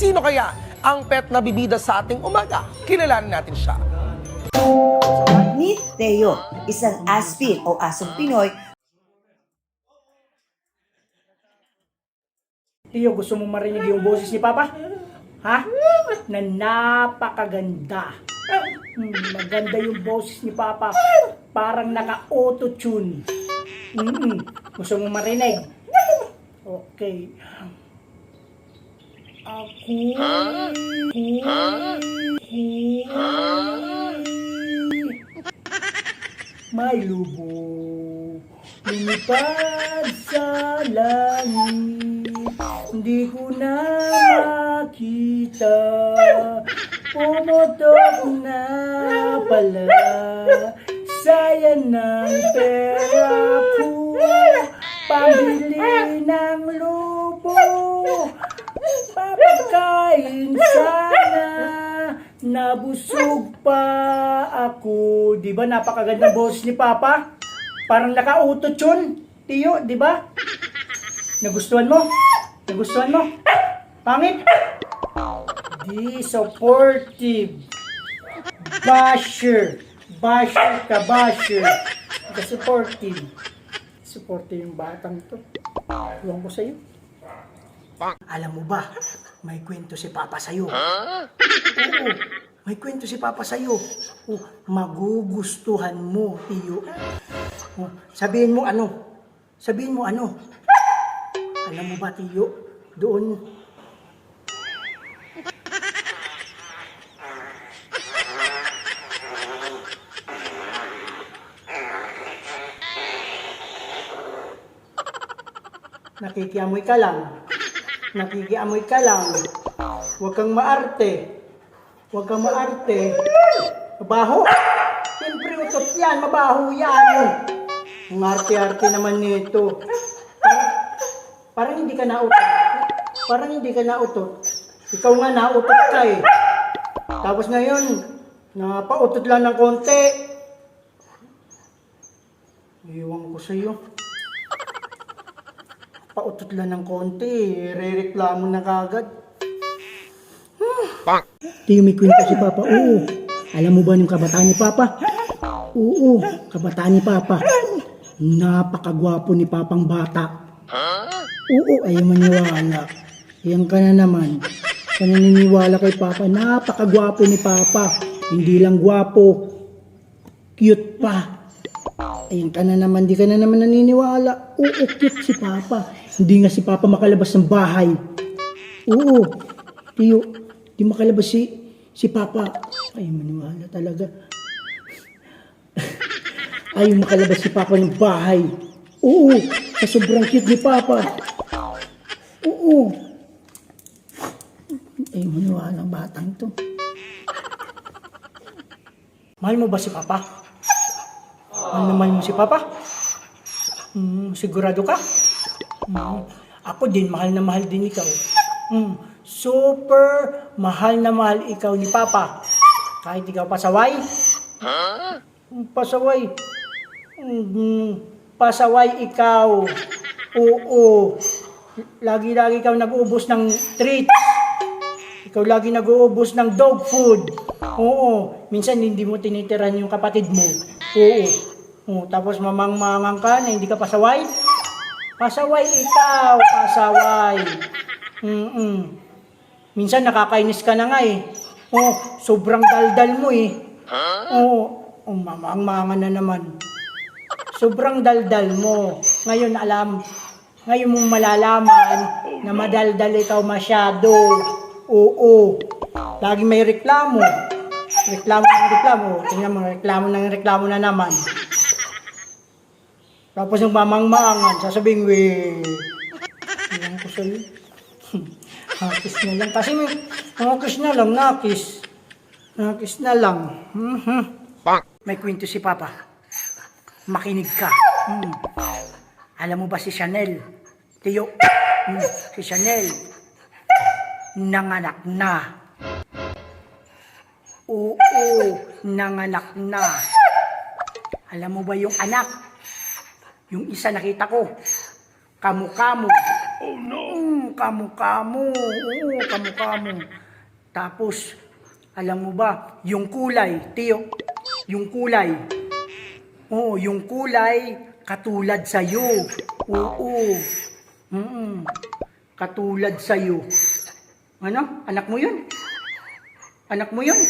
Sino kaya ang pet na bibida sa ating umaga? Kilalanin natin siya. Ni Teo, isang aspin o asong Pinoy. Tio, gusto mong marinig yung boses ni Papa? Ha? Na napakaganda. Maganda yung boses ni Papa. Parang naka-auto-tune. Gusto mong marinig? Okay. May lubo, lumipad sa langit, hindi ko na makita, pumutok na pala, sayang ng pera ko, pambili ng lubo, papakain sana, nabusog pa ako. Di ba napakagandang boses ni Papa? Parang naka-auto-tune, Tiyo, di ba? Nagustuhan mo? Nagustuhan mo? Pangit? Di supportive. Basher. Basher ka, basher. Di supportive. Supportive yung batang to. Tuwang ko sa'yo. Alam mo ba, may kwento si Papa sa'yo. Oo, may kwento si Papa sa'yo. Oh, magugustuhan mo, Tiyo. Oh, sabihin mo ano? Sabihin mo ano? Alam mo ba, Tiyo, doon... Nakikiamoy ka lang. Nakikiamoy ka lang. Huwag kang maarte. Huwag kang maarte. Mabaho. Siyempre utot yan. Mabaho yan. Ang arte-arte naman nito. Parang hindi ka nautot. Parang hindi ka nautot. Ikaw nga nautot ka eh. Tapos ngayon, napautot lang ng konti. Iwan ko sa'yo. Pautot lang ng konti, re-reklamo na kagad. Tiyo, may kwento si Papa. Oo. Alam mo ba yung kabataan ni Papa? Oo, kabataan ni Papa. Napakagwapo ni Papang bata. Oo, ayaw maniwala. Yan ka na naman. Sa naniniwala kay Papa, napakagwapo ni Papa. Hindi lang gwapo, cute pa. Ayan ka na naman, di ka na naman naniniwala. Oo, cute si Papa. Hindi nga si Papa makalabas ng bahay. Oo, Tiyo, di makalabas si Papa. Ay, maniwala talaga. Ay, makalabas si Papa ng bahay. Oo, sa sobrang cute ni Papa. Oo. Ay, maniwala ang batang to. Mahal mo ba si Papa? Mahal mo si Papa? Sigurado ka? Ako din, mahal na mahal din ikaw. Super mahal na mahal ikaw ni Papa. Kahit ikaw pasaway. Pasaway. Pasaway ikaw. Oo. Lagi-lagi ikaw nag-uubos ng treats. Ikaw lagi nag-uubos ng dog food. Oo. Minsan hindi mo tinitiran yung kapatid mo. Oo. Tapos mamang-mangang ka na hindi ka pasaway. Pasaway ikaw, pasaway. Minsan nakakainis ka na nga eh. Sobrang daldal mo eh. Mamang-mangan na naman. Sobrang daldal mo. Ngayon mong malalaman na madaldal ikaw masyado. Oo. Lagi may reklamo. Reklamo. Tingnan mo, reklamo na naman. Tapos yung mamang-mangan, sasabihin, ilang ko sa'yo. Nakis na lang. Kasi nakis na lang, nakis. Nakis na lang. May kwento si Papa. Makinig ka. Alam mo ba si Chanel? Tiyo. Si Chanel. Nanganak na. Oo, nanganak na. Alam mo ba yung anak? Yung isa nakita ko, kamukha mo. Oh no! kamukha mo. Oo, kamukha mo. Tapos, alam mo ba, yung kulay, Tiyo, yung kulay. Oo, yung kulay, katulad sa'yo. Oo. Katulad sa'yo. Ano? Anak mo yun? Anak mo yun?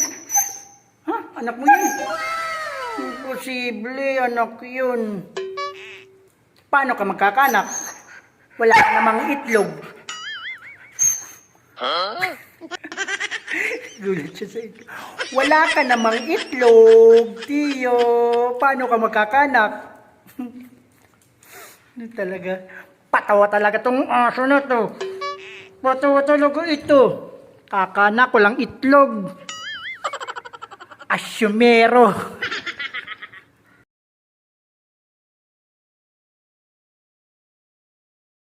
Ha? Anak mo yun? Imposible, anak yun. Paano ka magkakanak? Wala ka namang itlog. Gulat siya sa itlog. Wala ka namang itlog, Tiyo. Paano ka magkakanak? Ano talaga? Patawa talaga tong aso na to. Patawa talaga ito. Kakanak, walang itlog. Asyumero.